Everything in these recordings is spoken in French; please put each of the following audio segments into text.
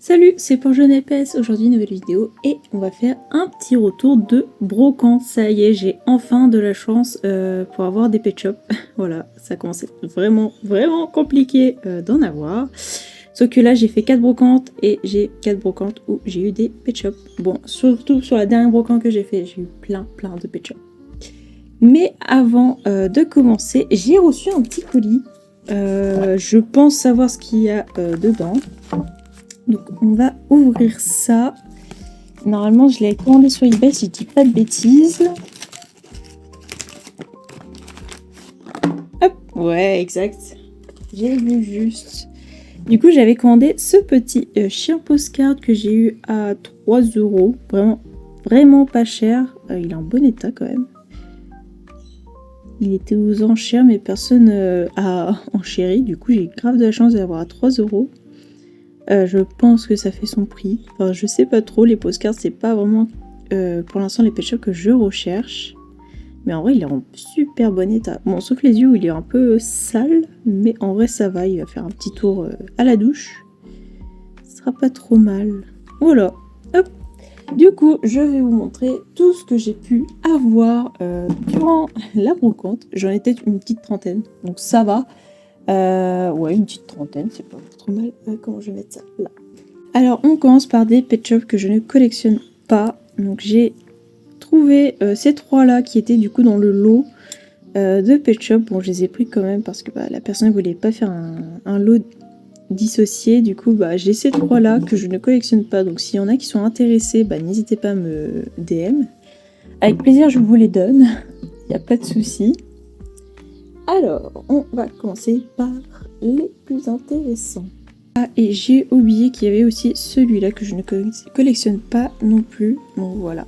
Salut, c'est pour Jeune Épaisse, aujourd'hui nouvelle vidéo et on va faire un petit retour de brocante. Ça y est, j'ai enfin de la chance pour avoir des pet shops. Voilà, ça commence à être vraiment compliqué d'en avoir. Sauf que là j'ai fait 4 brocantes et j'ai 4 brocantes où j'ai eu des pet shops. Bon, surtout sur la dernière brocante que j'ai fait, j'ai eu plein de pet shops. Mais avant de commencer, j'ai reçu un petit colis. Je pense savoir ce qu'il y a dedans. Donc on va ouvrir ça. Normalement je l'ai commandé sur eBay si je dis pas de bêtises. Hop, ouais exact. J'ai vu juste. Du coup j'avais commandé ce petit chien postcard que j'ai eu à 3 €. Vraiment pas cher. Il est en bon état quand même. Il était aux enchères mais personne a enchéri. Du coup j'ai grave de la chance d'avoir à 3 €. Je pense que ça fait son prix. Enfin, je sais pas trop, les postcards, c'est pas vraiment pour l'instant les pet shops que je recherche. Mais en vrai, il est en super bon état. Bon, sauf les yeux où il est un peu sale, mais en vrai, ça va. Il va faire un petit tour à la douche. Ce sera pas trop mal. Voilà, hop. Du coup, je vais vous montrer tout ce que j'ai pu avoir durant la brocante. J'en ai peut-être une petite trentaine, donc ça va. Ouais, une petite trentaine, c'est pas trop mal. Comment je vais mettre ça là? Alors, on commence par des pet shops que je ne collectionne pas. Donc, j'ai trouvé ces trois-là qui étaient du coup dans le lot de pet shop. Bon, je les ai pris quand même parce que la personne ne voulait pas faire un lot dissocié. Du coup, j'ai ces trois-là que je ne collectionne pas. Donc, s'il y en a qui sont intéressés, n'hésitez pas à me DM. Avec plaisir, je vous les donne. Il n'y a pas de souci. Alors, on va commencer par les plus intéressants. Ah, et j'ai oublié qu'il y avait aussi celui-là que je ne collectionne pas non plus. Donc voilà.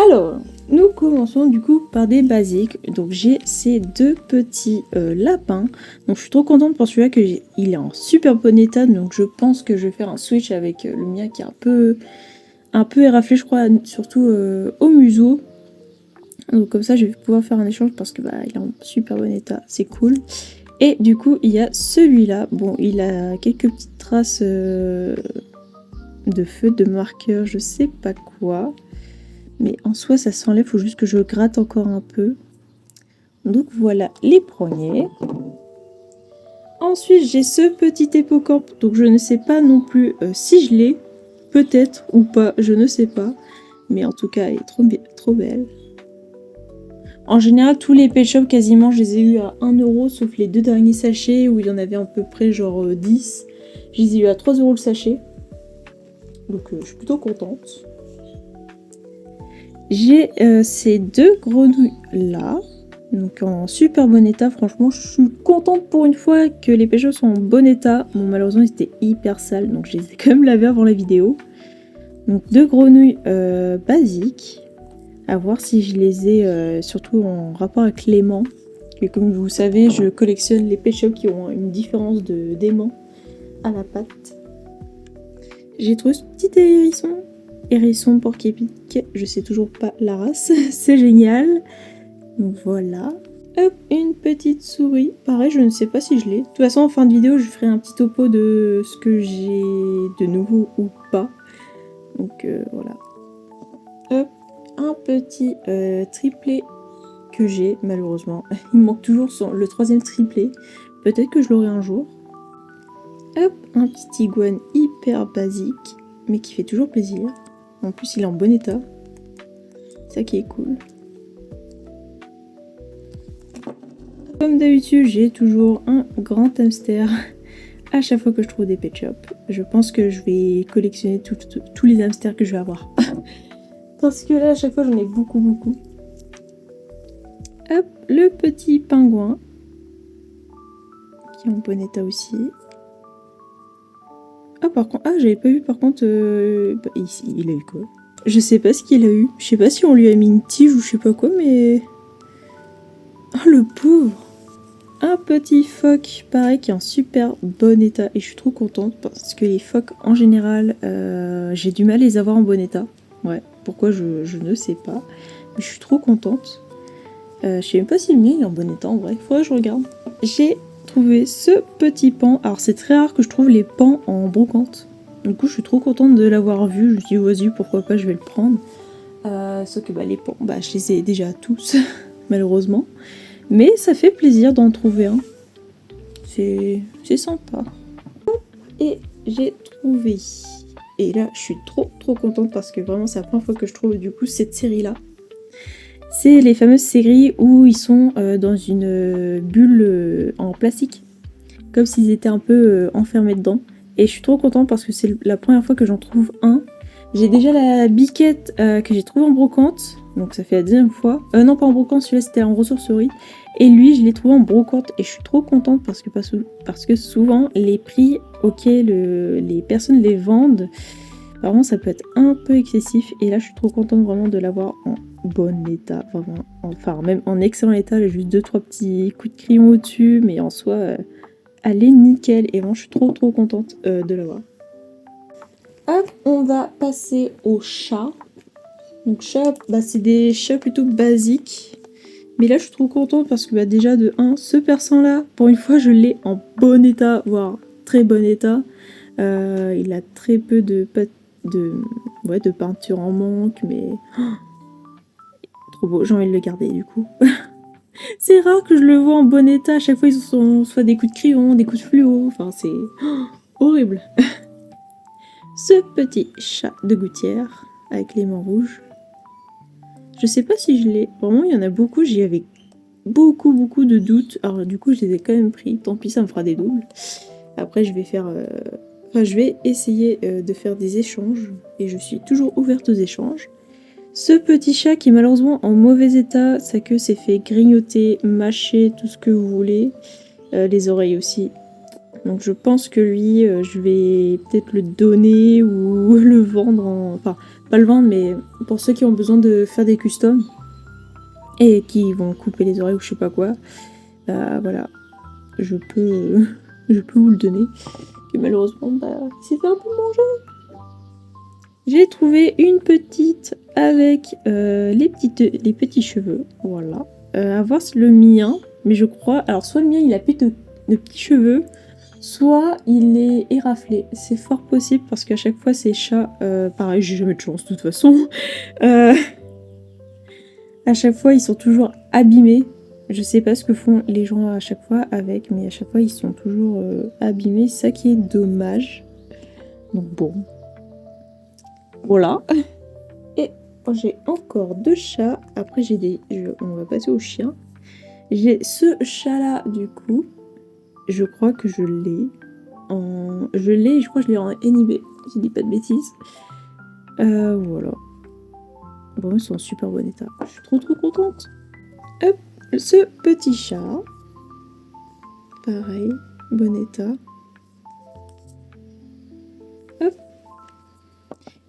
Alors, nous commençons du coup par des basiques. Donc j'ai ces deux petits lapins. Donc je suis trop contente pour celui-là il est en super bon état. Donc je pense que je vais faire un switch avec le mien qui est un peu éraflé, je crois, surtout au museau. Donc comme ça je vais pouvoir faire un échange parce que il est en super bon état, c'est cool. Et du coup il y a celui-là, bon il a quelques petites traces de feu, de marqueur, je sais pas quoi. Mais en soi ça s'enlève, faut juste que je gratte encore un peu. Donc voilà les premiers. Ensuite j'ai ce petit hippocampe, donc je ne sais pas non plus si je l'ai, peut-être ou pas, je ne sais pas. Mais en tout cas elle est trop belle. En général, tous les pet shops, quasiment, je les ai eu à 1 €, sauf les deux derniers sachets où il y en avait à peu près genre 10. Je les ai eu à 3 € le sachet. Donc je suis plutôt contente. J'ai ces deux grenouilles là. Donc en super bon état. Franchement, je suis contente pour une fois que les pet shops sont en bon état. Bon, malheureusement, ils étaient hyper sales. Donc je les ai quand même lavés avant la vidéo. Donc deux grenouilles basiques. À voir si je les ai surtout en rapport avec l'aimant. Et comme vous savez, je collectionne les pet shops qui ont une différence d'aimant à la patte. J'ai trouvé ce petit hérisson porc-épic. Je sais toujours pas la race, c'est génial. Donc voilà. Hop, une petite souris. Pareil, je ne sais pas si je l'ai. De toute façon, en fin de vidéo, je ferai un petit topo de ce que j'ai de nouveau ou pas. Donc voilà. Hop. Un petit triplé que j'ai malheureusement. Il me manque toujours le troisième triplé. Peut-être que je l'aurai un jour. Hop, un petit iguane hyper basique, mais qui fait toujours plaisir. En plus, il est en bon état. Ça qui est cool. Comme d'habitude, j'ai toujours un grand hamster à chaque fois que je trouve des pet shops. Je pense que je vais collectionner tous les hamsters que je vais avoir. Parce que là, à chaque fois, j'en ai beaucoup. Hop, le petit pingouin. Qui est en bon état aussi. Ah, par contre, j'avais pas vu, par contre, ici, il a eu quoi? Je sais pas ce qu'il a eu. Je sais pas si on lui a mis une tige ou je sais pas quoi, mais... Oh, le pauvre! Un petit phoque, pareil, qui est en super bon état. Et je suis trop contente parce que les phoques, en général, j'ai du mal à les avoir en bon état. Ouais, pourquoi je ne sais pas. Mais je suis trop contente. Je sais même pas si le mien est en bon état, en vrai. Faudrait que je regarde. J'ai trouvé ce petit pan. Alors, c'est très rare que je trouve les pans en brocante. Du coup, je suis trop contente de l'avoir vu. Je me suis dit, vas-y, pourquoi pas, je vais le prendre. Sauf que les pans, je les ai déjà tous, malheureusement. Mais ça fait plaisir d'en trouver un. C'est sympa. Et j'ai trouvé. Et là, je suis trop contente parce que vraiment, c'est la première fois que je trouve du coup cette série-là. C'est les fameuses séries où ils sont dans une bulle en plastique. Comme s'ils étaient un peu enfermés dedans. Et je suis trop contente parce que c'est la première fois que j'en trouve un. J'ai déjà la biquette que j'ai trouvée en brocante. Donc ça fait la deuxième fois. Non, pas en brocante, celui-là c'était en ressourcerie. Et lui, je l'ai trouvé en brocante. Et je suis trop contente parce que souvent, les prix auxquels les personnes les vendent, vraiment ça peut être un peu excessif. Et là, je suis trop contente vraiment de l'avoir en bon état. Vraiment, enfin, même en excellent état. J'ai juste 2-3 petits coups de crayon au-dessus. Mais en soi, elle est nickel. Et vraiment, je suis trop contente de l'avoir. Hop, on va passer au chat. Donc chat, c'est des chats plutôt basiques. Mais là, je suis trop contente parce que déjà, de 1, ce persan-là, pour une fois, je l'ai en bon état, voire très bon état. Il a très peu de peinture en manque, mais... trop beau, j'ai envie de le garder du coup. C'est rare que je le vois en bon état. À chaque fois, ils sont soit des coups de crayon, des coups de fluo. Enfin, c'est horrible. Ce petit chat de gouttière avec les mains rouges. Je sais pas si je l'ai. Vraiment, il y en a beaucoup. J'y avais beaucoup de doutes. Alors, du coup, je les ai quand même pris. Tant pis, ça me fera des doubles. Après, je vais faire. Je vais essayer de faire des échanges. Et je suis toujours ouverte aux échanges. Ce petit chat qui est malheureusement en mauvais état. Sa queue s'est fait grignoter, mâcher, tout ce que vous voulez. Les oreilles aussi. Donc je pense que lui, je vais peut-être le donner ou le vendre Enfin, pas le vendre, mais pour ceux qui ont besoin de faire des customs et qui vont couper les oreilles ou je sais pas quoi, voilà, je peux vous le donner. Et malheureusement, il s'est fait un peu manger. J'ai trouvé une petite avec les petits cheveux, voilà. À voir si le mien, mais je crois... Alors soit le mien, il a plus de petits cheveux, soit il est éraflé. C'est fort possible parce qu'à chaque fois ces chats, pareil, j'ai jamais de chance de toute façon. À chaque fois ils sont toujours abîmés. Je sais pas ce que font les gens à chaque fois avec, mais à chaque fois ils sont toujours abîmés. C'est ça qui est dommage. Donc bon. Voilà. Et j'ai encore 2 chats. Après on va passer aux chiens. J'ai ce chat là du coup. Je crois que je l'ai je crois que je l'ai en NIB, si je dis pas de bêtises. Voilà. Bon, ils sont en super bon état. Je suis trop contente. Hop, ce petit chat. Pareil, bon état. Hop.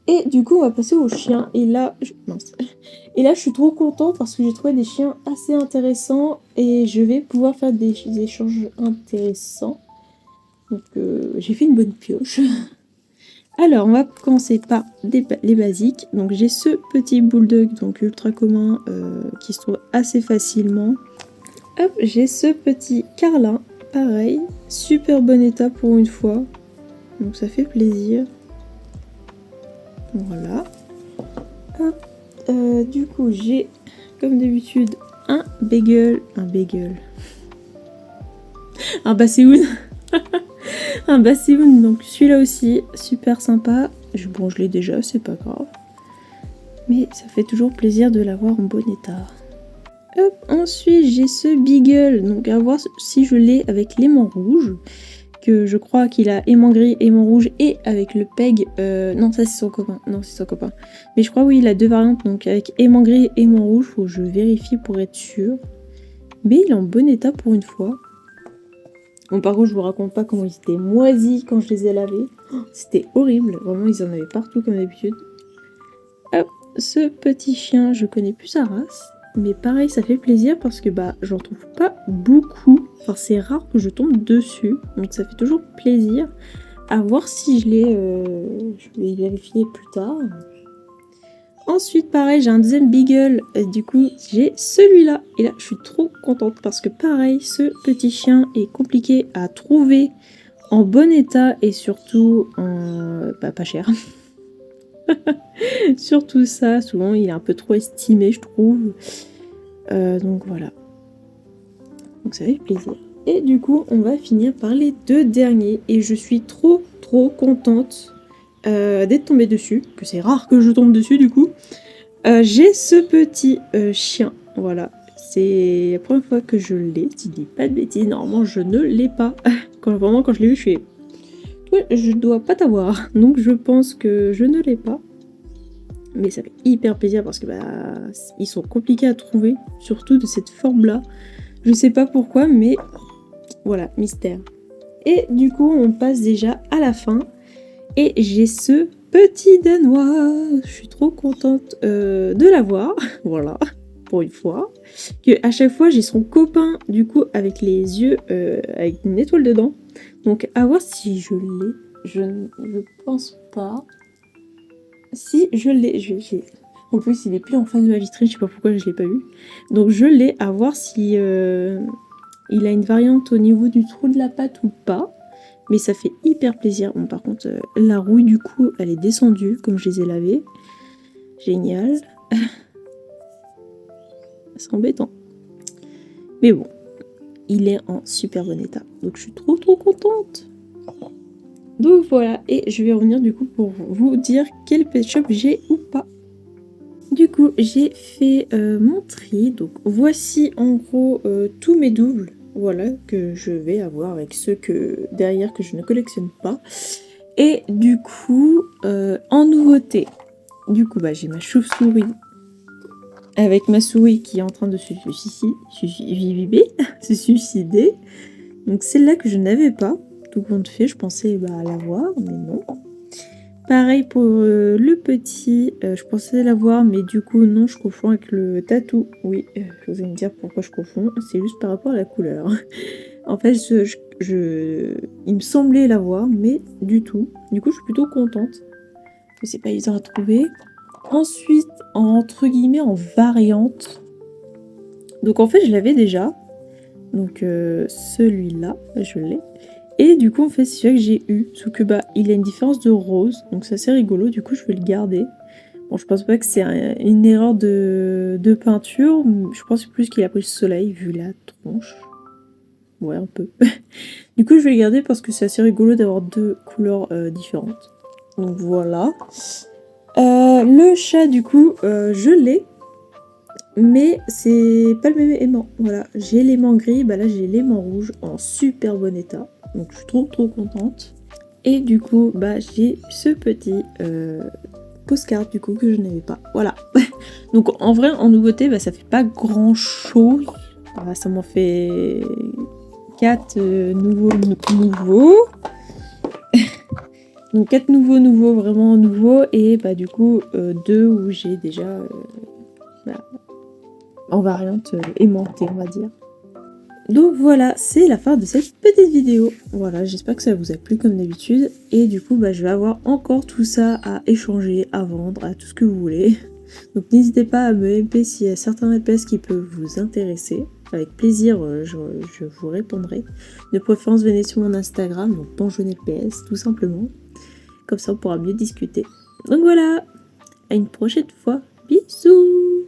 Et du coup, on va passer aux chiens. Et là, je suis trop contente parce que j'ai trouvé des chiens assez intéressants et je vais pouvoir faire des échanges intéressants. Donc j'ai fait une bonne pioche. Alors on va commencer par les basiques. Donc j'ai ce petit bulldog donc ultra commun qui se trouve assez facilement. Hop, j'ai ce petit carlin, pareil, super bon état pour une fois. Donc ça fait plaisir. Voilà. Hop, du coup j'ai comme d'habitude un bagel. Un basséoun. Un basséoun, donc celui-là aussi, super sympa. Bon, je l'ai déjà, c'est pas grave. Mais ça fait toujours plaisir de l'avoir en bon état. Hop, ensuite j'ai ce beagle, donc à voir si je l'ai avec l'aimant rouge. Que je crois qu'il a aimant gris, aimant rouge et avec le peg. Non, ça c'est son copain. Non, c'est son copain. Mais je crois oui, il a 2 variantes, donc avec aimant gris, aimant rouge. Faut que je vérifie pour être sûr. Mais il est en bon état pour une fois. Bon, par contre, je vous raconte pas comment ils étaient moisis quand je les ai lavés. C'était horrible. Vraiment, ils en avaient partout comme d'habitude. Hop, ce petit chien, je connais plus sa race. Mais pareil, ça fait plaisir parce que j'en trouve pas beaucoup. Enfin, c'est rare que je tombe dessus. Donc ça fait toujours plaisir. À voir si je l'ai... je vais vérifier plus tard. Ensuite, pareil, j'ai un deuxième beagle. Du coup, j'ai celui-là. Et là, je suis trop contente parce que pareil, ce petit chien est compliqué à trouver en bon état et surtout pas cher. Surtout ça, souvent il est un peu trop estimé je trouve. Donc voilà. Donc ça fait plaisir. Et du coup on va finir par les 2 derniers et je suis trop contente d'être tombée dessus, que c'est rare que je tombe dessus du coup. J'ai ce petit chien, voilà. C'est la première fois que je l'ai, si je dis pas de bêtises, normalement je ne l'ai pas. Quand je l'ai eu, je fais... Ouais, je dois pas t'avoir, donc je pense que je ne l'ai pas. Mais ça fait hyper plaisir parce que ils sont compliqués à trouver, surtout de cette forme-là. Je sais pas pourquoi, mais voilà, mystère. Et du coup, on passe déjà à la fin. Et j'ai ce petit Danois. Je suis trop contente de l'avoir. Voilà, pour une fois. Que à chaque fois, j'ai son copain, du coup, avec les yeux, avec une étoile dedans. Donc, à voir si je l'ai. Je ne pense pas. Si, je l'ai. En plus, il est plus en face de la vitrine. Je sais pas pourquoi je l'ai pas eu. Donc, je l'ai. À voir si il a une variante au niveau du trou de la patte ou pas. Mais ça fait hyper plaisir. Bon, par contre, la rouille, du coup, elle est descendue, comme je les ai lavées. Génial. C'est embêtant. Mais bon, il est en super bon état. Donc, je suis trop contente. Donc, voilà. Et je vais revenir, du coup, pour vous dire quel pet shop j'ai ou pas. Du coup, j'ai fait mon tri. Donc, voici, en gros, tous mes doubles. Voilà, que je vais avoir avec ceux que derrière que je ne collectionne pas. Et du coup, en nouveauté, du coup, j'ai ma chauve-souris avec ma souris qui est en train de se suicider. Donc celle-là que je n'avais pas, tout compte fait, je pensais l'avoir, mais non. Pareil pour le petit, je pensais l'avoir, mais du coup non, je confonds avec le tatou. Oui, vous allez me dire pourquoi je confonds, c'est juste par rapport à la couleur. En fait, il me semblait l'avoir, mais du tout. Du coup, je suis plutôt contente que c'est pas évident à trouver. Ensuite, entre guillemets, en variante. Donc en fait, je l'avais déjà. Donc celui-là, je l'ai. Et du coup, en fait, c'est celui que j'ai eu. Sauf que il a une différence de rose. Donc c'est assez rigolo. Du coup, je vais le garder. Bon, je pense pas que c'est une erreur de peinture. Je pense plus qu'il a pris le soleil vu la tronche. Ouais, un peu. Du coup, je vais le garder parce que c'est assez rigolo d'avoir 2 couleurs différentes. Donc voilà. Le chat, du coup, je l'ai. Mais c'est pas le même aimant. Voilà, j'ai l'aimant gris. Là, j'ai l'aimant rouge en super bon état. Donc, je suis trop contente. Et du coup, j'ai ce petit postcard, du coup, que je n'avais pas. Voilà. Donc, en vrai, en nouveauté, ça fait pas grand-chose. Ça m'en fait 4 nouveaux. Donc 4 nouveaux, vraiment nouveaux. Et du coup, 2 où j'ai déjà en variante aimantée, on va dire. Donc voilà, c'est la fin de cette petite vidéo. Voilà, j'espère que ça vous a plu comme d'habitude. Et du coup, je vais avoir encore tout ça à échanger, à vendre, à tout ce que vous voulez. Donc n'hésitez pas à me MP s'il y a certains FPS qui peuvent vous intéresser. Avec plaisir, je vous répondrai. De préférence, venez sur mon Instagram, donc bonjournelps, tout simplement. Comme ça, on pourra mieux discuter. Donc voilà, à une prochaine fois. Bisous!